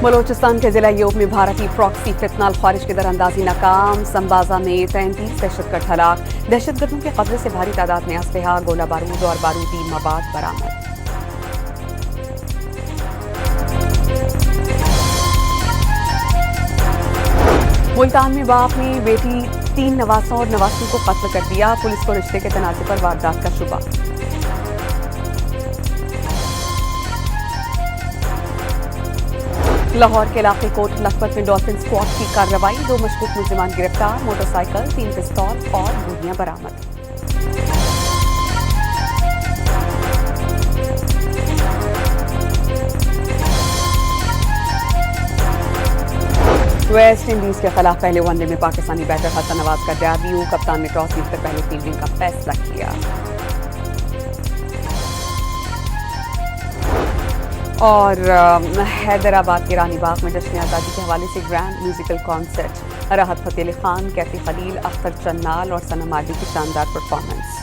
बलोचिस्तान के जिला यूब में भारतीय प्रॉक्सी फितनाल खारिज की दरअंदाजी नाकाम। संबाजा में 33 दहशतगर्द हलाक। दहशतगर्दों के कब्जे से भारी तादाद में असलहा, गोला बारूद और बारूदी मवाद बरामद। मुल्तान में बाप ने बेटी 3 नवासों और नवासों को कत्ल कर दिया। पुलिस को रिश्ते के तनाज़े पर वारदात का शुबा। लाहौर के इलाके कोट लखपत में डॉल्फिन स्क्वाड की कार्रवाई। 2 मशकूक मुल्जिमान गिरफ्तार। मोटरसाइकिल, 3 पिस्तौल और गोलियां बरामद। वेस्ट इंडीज के खिलाफ पहले वनडे में पाकिस्तानी बैटर हसन नवाज का डेब्यू। कप्तान ने टॉस जीतकर पहले फील्डिंग का फैसला किया। और हैदराबाद के रानी बाग में जश्न आज़ादी के हवाले से ग्रैंड म्यूजिकल कॉन्सर्ट। राहत फतेह अली खान, कैफी खलील, अख्तर चन्नाल और सनम आदि की शानदार परफॉर्मेंस।